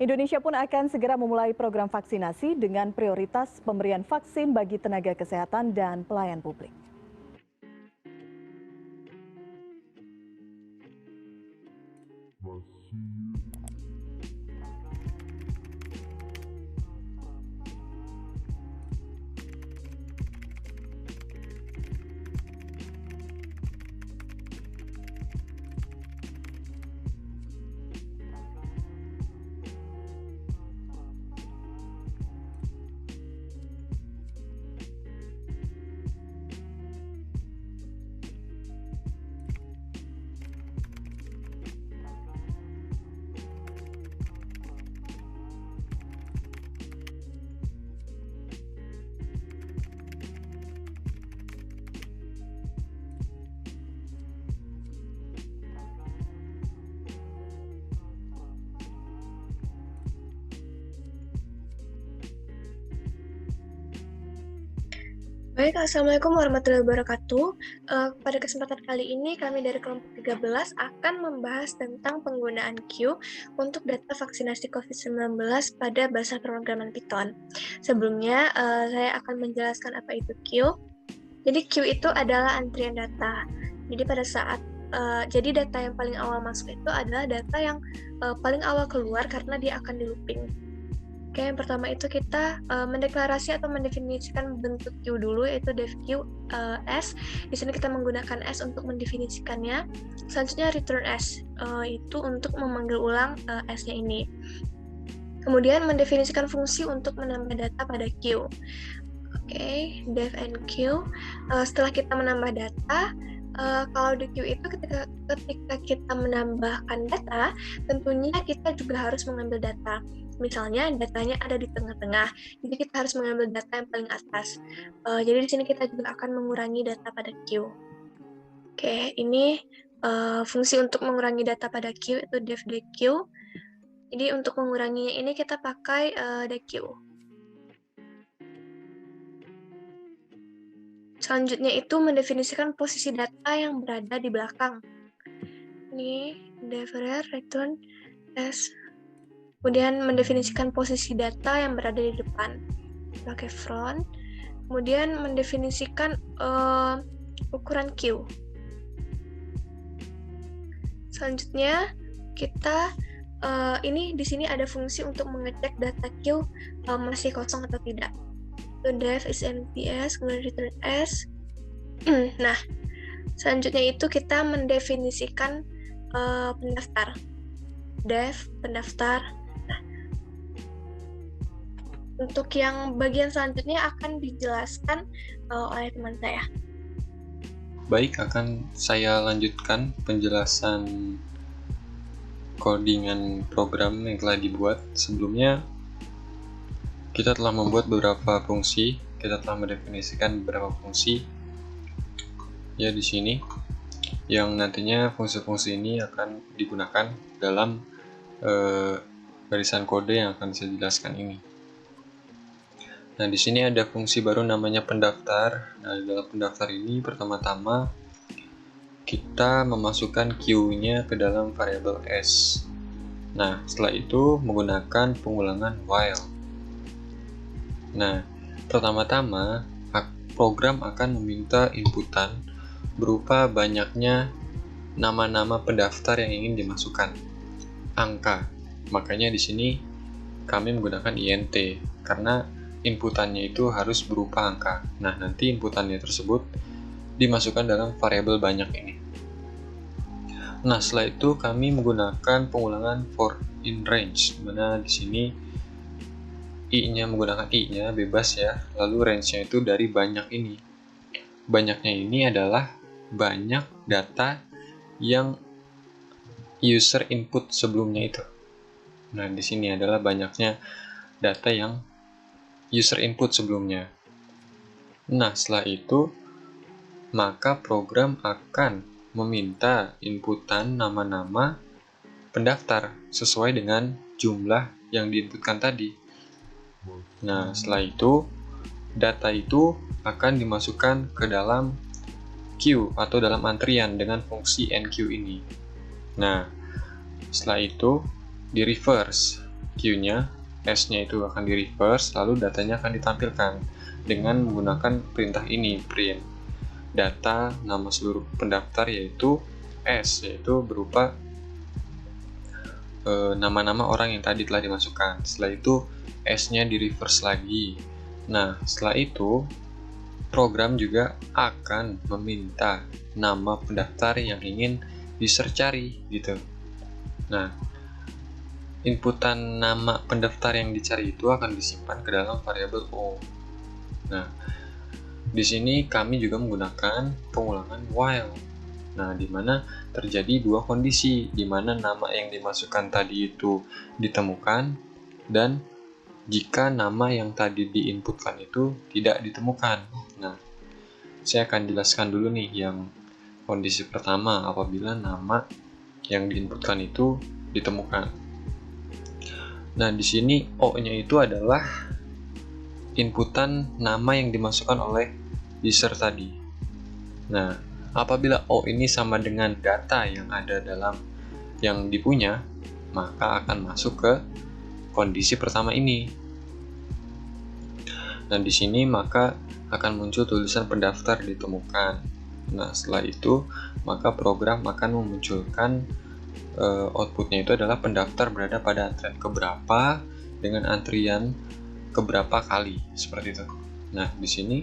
Indonesia pun akan segera memulai program vaksinasi dengan prioritas pemberian vaksin bagi tenaga kesehatan dan pelayan publik. Baik, Assalamualaikum warahmatullahi wabarakatuh. Pada kesempatan kali ini, kami dari kelompok 13 akan membahas tentang penggunaan Q untuk data vaksinasi COVID-19 pada bahasa pemrograman Python. Sebelumnya, saya akan menjelaskan apa itu Q. Jadi, Q itu adalah antrian data. Jadi, jadi data yang paling awal masuk itu adalah data yang paling awal keluar karena dia akan di looping. Oke, yang pertama itu kita mendeklarasi atau mendefinisikan bentuk Q dulu, yaitu def Q S. Di sini kita menggunakan S untuk mendefinisikannya. Selanjutnya return S, itu untuk memanggil ulang S-nya ini. Kemudian mendefinisikan fungsi untuk menambah data pada Q. Oke, def and Q. Setelah kita menambah data, kalau di Q itu ketika kita menambahkan data, tentunya kita juga harus mengambil data. Misalnya datanya ada di tengah-tengah, jadi kita harus mengambil data yang paling atas. Jadi di sini kita juga akan mengurangi data pada Q. Oke, ini fungsi untuk mengurangi data pada Q itu def deq. Jadi untuk menguranginya ini kita pakai deq. Selanjutnya itu mendefinisikan posisi data yang berada di belakang. Ini def return s. Kemudian mendefinisikan posisi data yang berada di depan, pakai front. Kemudian mendefinisikan ukuran Q. Selanjutnya kita ini di sini ada fungsi untuk mengecek data Q masih kosong atau tidak. So, def is empty s, kemudian return s. Nah, selanjutnya itu kita mendefinisikan pendaftar. Def pendaftar. Untuk yang bagian selanjutnya akan dijelaskan oleh teman saya. Baik, akan saya lanjutkan penjelasan codingan program yang telah dibuat. Sebelumnya, kita telah membuat beberapa fungsi, kita telah mendefinisikan beberapa fungsi ya di sini, yang nantinya fungsi-fungsi ini akan digunakan dalam barisan kode yang akan saya jelaskan ini. Nah, di sini ada fungsi baru namanya pendaftar. Nah, dalam pendaftar ini pertama-tama kita memasukkan Q-nya ke dalam variabel S. Nah, setelah itu menggunakan pengulangan while. Nah, pertama-tama program akan meminta inputan berupa banyaknya nama-nama pendaftar yang ingin dimasukkan. Angka. Makanya di sini kami menggunakan int karena inputannya itu harus berupa angka. Nah, nanti inputannya tersebut dimasukkan dalam variabel banyak ini. Nah, setelah itu kami menggunakan pengulangan for in range, dimana di sini i-nya menggunakan i-nya bebas ya, lalu range-nya itu dari banyak ini. Banyaknya ini adalah banyak data yang user input sebelumnya itu. Nah, di sini adalah banyaknya data yang user input sebelumnya. Nah, setelah itu, maka program akan meminta inputan nama-nama pendaftar sesuai dengan jumlah yang diinputkan tadi. Nah, setelah itu, data itu akan dimasukkan ke dalam queue atau dalam antrian dengan fungsi enqueue ini. Nah, setelah itu, di reverse. Q-nya, S-nya itu akan di reverse, lalu datanya akan ditampilkan dengan menggunakan perintah ini, print. Data nama seluruh pendaftar yaitu S, yaitu berupa nama-nama orang yang tadi telah dimasukkan. Setelah itu S-nya di reverse lagi. Nah, setelah itu program juga akan meminta nama pendaftar yang ingin user cari gitu. Nah, inputan nama pendaftar yang dicari itu akan disimpan ke dalam variabel O. Nah, di sini kami juga menggunakan pengulangan while. Nah, di mana terjadi dua kondisi, di mana nama yang dimasukkan tadi itu ditemukan, dan jika nama yang tadi diinputkan itu tidak ditemukan. Nah, saya akan jelaskan dulu nih yang kondisi pertama apabila nama yang diinputkan itu ditemukan. Nah, di sini O-nya itu adalah inputan nama yang dimasukkan oleh user tadi. Nah, apabila O ini sama dengan data yang ada dalam yang dipunya, maka akan masuk ke kondisi pertama ini. Nah, di sini maka akan muncul tulisan pendaftar ditemukan. Nah, setelah itu maka program akan memunculkan outputnya itu adalah pendaftar berada pada antrian keberapa dengan antrian keberapa kali, seperti itu. Nah, di sini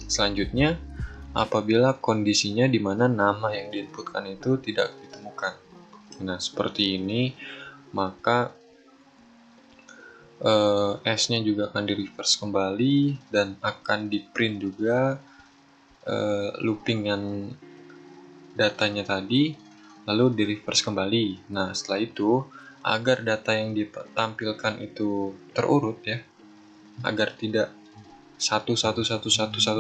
selanjutnya apabila kondisinya di mana nama yang diinputkan itu tidak ditemukan. Nah, seperti ini, maka S-nya juga akan di-reverse kembali dan akan di-print juga loopingan datanya tadi, lalu di-reverse kembali. Nah, setelah itu, agar data yang ditampilkan itu terurut ya, agar tidak satu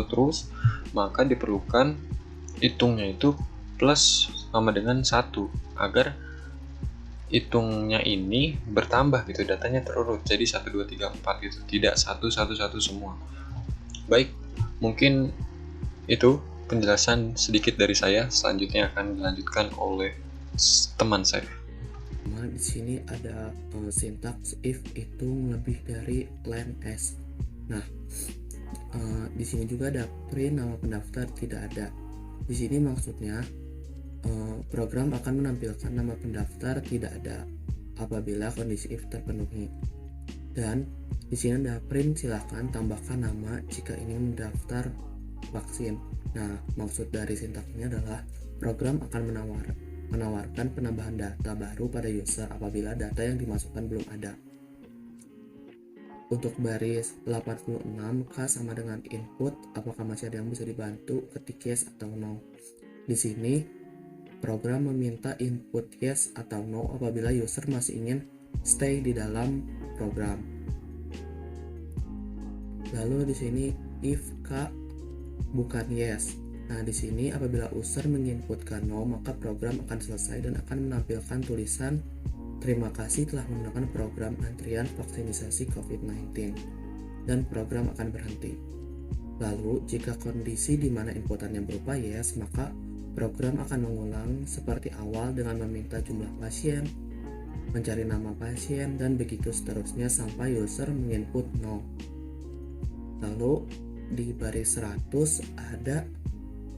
terus, maka diperlukan hitungnya itu plus sama dengan 1 agar hitungnya ini bertambah gitu, datanya terurut jadi 1 2 3 4 gitu, tidak 1 semua. Baik, mungkin itu penjelasan sedikit dari saya. Selanjutnya akan dilanjutkan oleh teman saya. Nah, di sini ada sintaks if hitung lebih dari len s. Nah, di sini juga ada print nama pendaftar tidak ada. Di sini maksudnya program akan menampilkan nama pendaftar tidak ada apabila kondisi if terpenuhi. Dan di sini ada print silakan tambahkan nama jika ingin mendaftar vaksin. Nah, maksud dari sintaks ini adalah program akan menawarkan penambahan data baru pada user apabila data yang dimasukkan belum ada. Untuk baris 86K sama dengan input, apakah masih ada yang bisa dibantu ketik yes atau no. Di sini program meminta input yes atau no apabila user masih ingin stay di dalam program. Lalu di sini if K bukan yes. Nah, di sini apabila user menginputkan no, maka program akan selesai dan akan menampilkan tulisan terima kasih telah menggunakan program antrian vaksinisasi COVID-19 dan program akan berhenti. Lalu, jika kondisi di mana inputannya berupa yes, maka program akan mengulang seperti awal dengan meminta jumlah pasien, mencari nama pasien, dan begitu seterusnya sampai user menginput no. Lalu, di baris 100 ada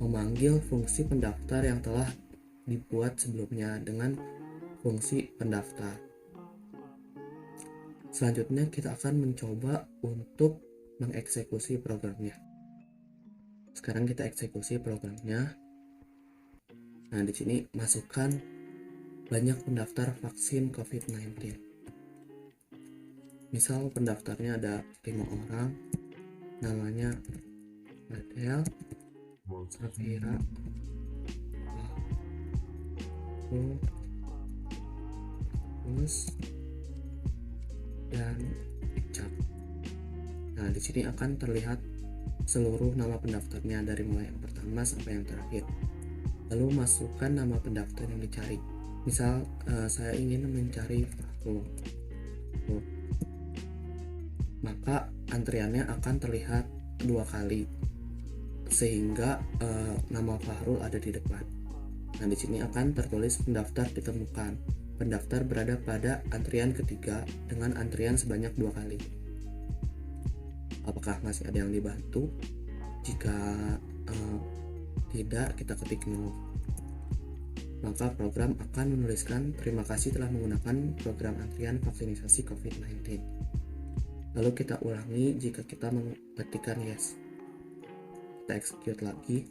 memanggil fungsi pendaftar yang telah dibuat sebelumnya dengan fungsi pendaftar. Selanjutnya kita akan mencoba untuk mengeksekusi programnya. Sekarang kita eksekusi programnya. Nah, di sini masukkan banyak pendaftar vaksin COVID-19. Misal pendaftarnya ada 5 orang, namanya Adel, Safira, dan Icat. Nah, di sini akan terlihat seluruh nama pendaftarnya dari mulai yang pertama sampai yang terakhir. Lalu masukkan nama pendaftar yang dicari. Misal saya ingin mencari Fahrul, maka antriannya akan terlihat 2 kali sehingga nama Fahrul ada di depan. Nah, di sini akan tertulis pendaftar ditemukan. pendaftar berada pada antrian ketiga dengan antrian sebanyak 2 kali. Apakah masih ada yang dibantu? Jika tidak, kita ketik 0. Maka program akan menuliskan terima kasih telah menggunakan program antrian vaksinasi COVID-19. Lalu kita ulangi jika kita mengetikkan yes. Kita execute lagi.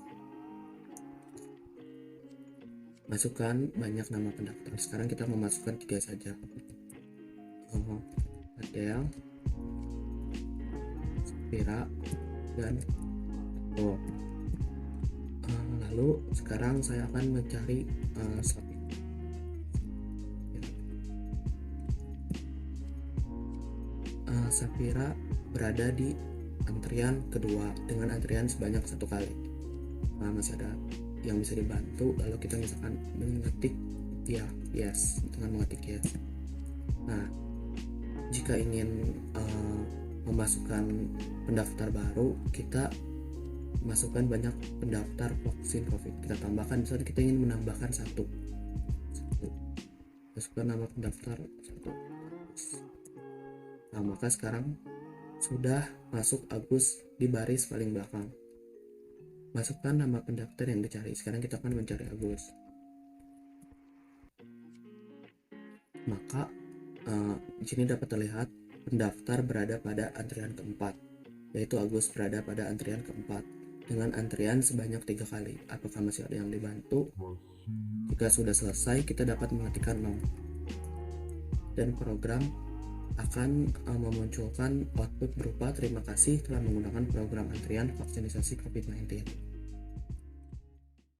Masukkan banyak nama pendaftar. Sekarang kita memasukkan 3 saja. Adele, Spira, dan lalu sekarang saya akan mencari Safira berada di antrian kedua dengan antrian sebanyak 1 kali. Masih ada yang bisa dibantu, lalu kita misalkan mengetik yes dengan mengetik yes. Nah, jika ingin memasukkan pendaftar baru, kita masukkan banyak pendaftar vaksin COVID. Kita tambahkan, misalnya kita ingin menambahkan satu. Masukkan nama pendaftar 1. Nah, maka sekarang sudah masuk Agus di baris paling belakang. Masukkan nama pendaftar yang dicari. Sekarang kita akan mencari Agus. Maka di sini dapat terlihat pendaftar berada pada antrian keempat, yaitu Agus berada pada antrian keempat dengan antrian sebanyak 3 kali. Apakah masih ada yang dibantu? Jika sudah selesai, kita dapat mengetikkan 0. Dan program akan memunculkan output berupa terima kasih telah menggunakan program antrian vaksinasi COVID-19.